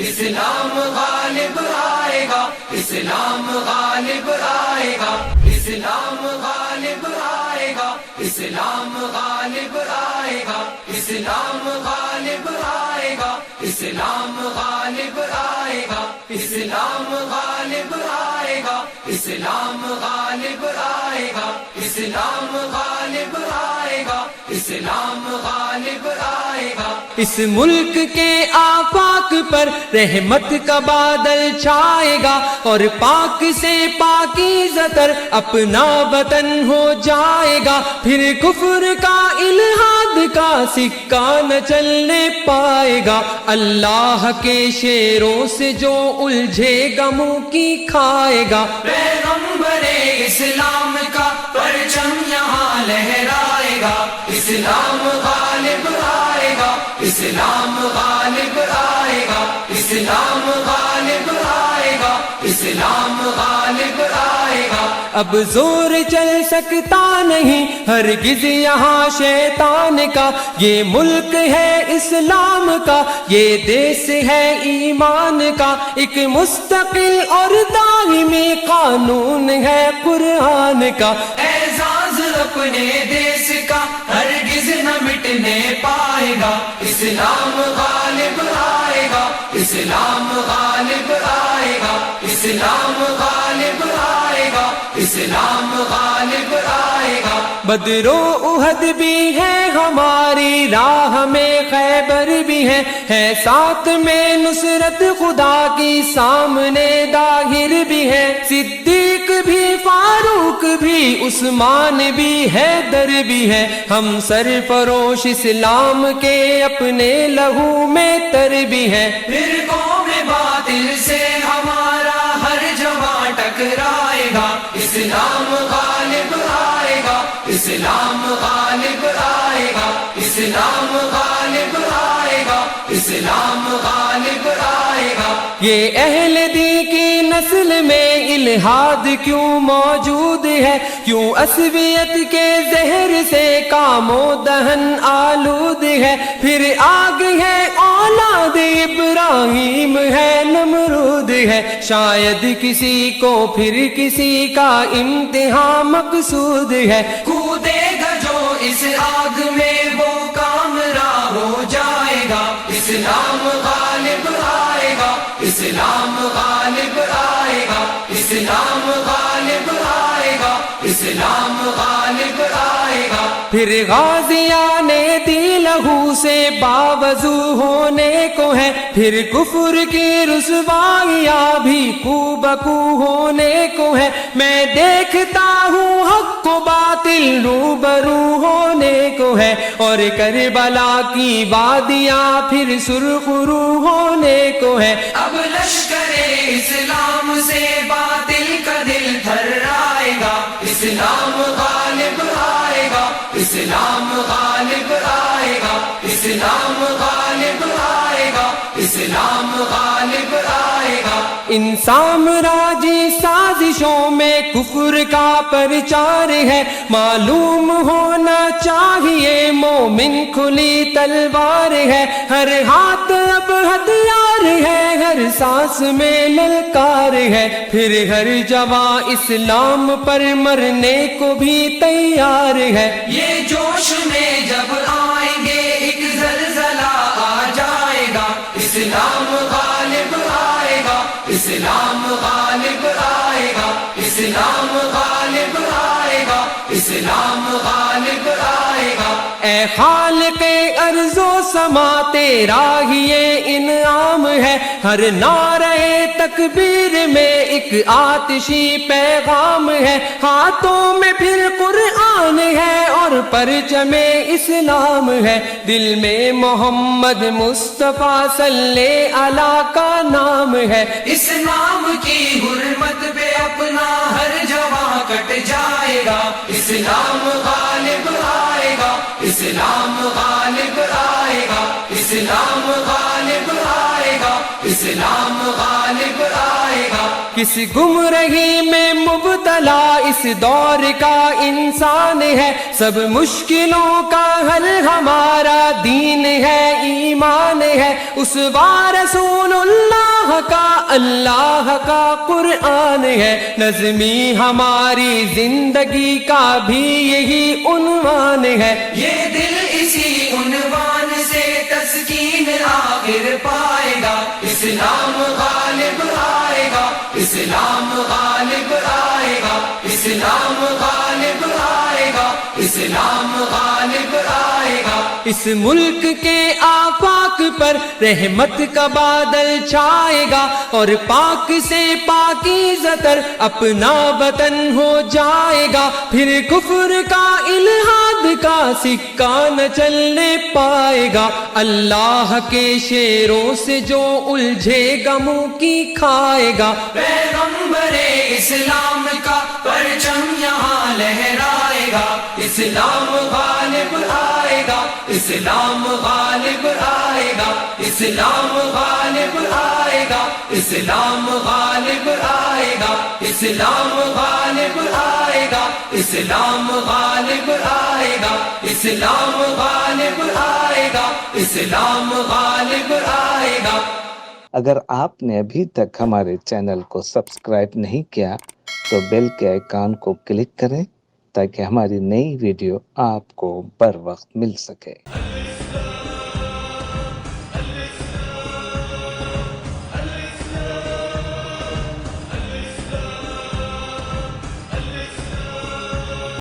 اسلام غالب آئے گا، اسلام غالب آئے گا، اسلام غالب آئے گا، اسلام غالب آئے گا، اسلام غالب آئے گا، اسلام غالب آئے گا، اسلام غالب آئے گا، اسلام غالب آئے گا، اسلام غالب آئے گا، اسلام غالب آئے گا۔ اس ملک کے آفاق پر رحمت کا بادل چھائے گا، اور پاک سے پاکیزہ تر اپنا وطن ہو جائے گا۔ پھر کفر کا الحاد کا سکہ نہ چلنے پائے گا، اللہ کے شیروں سے جو الجھے گا منہ کی کھائے گا۔ پیغمبر اسلام کا پرچم یہاں لہرائے گا، اسلام غالب آئے گا، اسلام غالب آئے گا، اسلام غالب آئے گا، اسلام غالب آئے گا۔ اب زور چل سکتا نہیں ہرگز یہاں شیطان کا، یہ ملک ہے اسلام کا، یہ دیس ہے ایمان کا، ایک مستقل اور دائمی قانون ہے قرآن کا۔ اعزاز اپنے دیس کا ہرگز نہ مٹنے پائے گا، اسلام غالب آئے گا، اسلام غالب آئے گا، اسلام غالب آئے گا، اسلام غالب آئے گا۔ بدر و احد بھی ہے ہماری راہ میں، خیبر بھی ہے ساتھ میں نصرت خدا کی، سامنے داہر بھی ہے، صدیق بھی، فاروق بھی، عثمان بھی، حیدر بھی ہے، ہم سرفروش اسلام کے اپنے لہو میں تر بھی ہے۔ فرقوں میں باطل سے ہمارا ہر جوان ٹکرائے گا، اسلام غالب آئے گا، اسلام غالب آئے گا، اسلام غالب آئے گا، اسلام غالب آئے گا۔ یہ اہل دی کی نسل میں الحاد کیوں موجود ہے، کیوں عصبیت کے زہر سے کام و دہن آلود ہے، پھر آگ ہے اولاد ابراہیم ہے نمرود ہے، شاید کسی کو پھر کسی کا امتحان مقصود ہے۔ کودے گا جو اس آگ میں وہ کامران ہو جائے گا، اسلام غالب آئے گا، اسلام غالب آئے گا، اسلام غالب آئے گا، اسلام غالب آئے گا۔ پھر غازیان دی لہو سے باوضو ہونے کو ہے، پھر کفر کی رسوائیاں بھی کو بکو ہونے کو ہے، میں دیکھتا ہوں حق و باطل روبرو ہونے کو ہے، اور کربلا کی وادیاں پھر سرخ رو ہونے کو ہے۔ اب لشکر اسلام سے باطل کا دل تھرائے گا، اسلام غالب آئے گا، اسلام غالب آئے گا، اسلام غالب آئے گا، اسلام غالب آئے گا۔ ان سامراجی سازشوں میں کفر کا پرچار ہے، معلوم ہونا چاہیے مومن کھلی تلوار ہے، ہر ہاتھ اب ہتھیار ہے، ہر سانس میں للکار ہے، پھر ہر جوان اسلام پر مرنے کو بھی تیار ہے۔ یہ جوش میں جب آئیں گے ایک زلزلہ آ جائے گا، اسلام غالب آئے گا، اسلام غالب آئے گا، اسلام غالب آئے گا، اسلام غالب آئے گا۔ اے خالق ارض و سما تیرا ہی یہ انعام ہے، ہر نعرہ تکبیر میں ایک آتشی پیغام ہے، ہاتھوں میں پھر قرآن ہے اور پرچم اسلام ہے، دل میں محمد مصطفیٰ صلی اللہ کا نام ہے۔ اس نام کی حرمت پہ اپنا ہر جوان کٹ جائے گا، اسلام غالب آئے گا، اسلام غالب آئے گا، اسلام غالب آئے گا، اسلام غالب آئے گا۔ کس گمراہی میں مبتلا اس دور کا انسان ہے، سب مشکلوں کا حل ہمارا دین ہے، ایمان ہے، اسوہ رسول اللہ کا، اللہ کا قرآن ہے، نظمی ہماری زندگی کا بھی یہی عنوان ہے۔ یہ دل اسی عنوان سے تسکین آخر پائے گا، اسلام غالب آئے گا، اسلام غالب آئے گا، اسلام غالب آئے گا، اسلام غالب آئے گا۔ اس ملک کے آفاق پر رحمت کا بادل چھائے گا، اور پاک سے پاکیزہ تر اپنا وطن ہو جائے گا، پھر کفر کا الحاد کا سکہ نہ چلنے پائے گا، اللہ کے شیروں سے جو الجھے گا منہ کی کھائے گا۔ پیغمبر اسلام کا پرچم یہاں لہرائے گا، اسلام غالب آئے گا، اسلام غالب آئے گا، اسلام غالب آئے گا، اسلام غالب آئے گا، اسلام غالب آئے گا، اسلام غالب آئے گا، اسلام غالب آئے گا، اسلام غالب آئے گا۔ اگر آپ نے ابھی تک ہمارے چینل کو سبسکرائب نہیں کیا تو بیل کے آئیکن کو کلک کریں تاکہ ہماری نئی ویڈیو آپ کو بر وقت مل سکے۔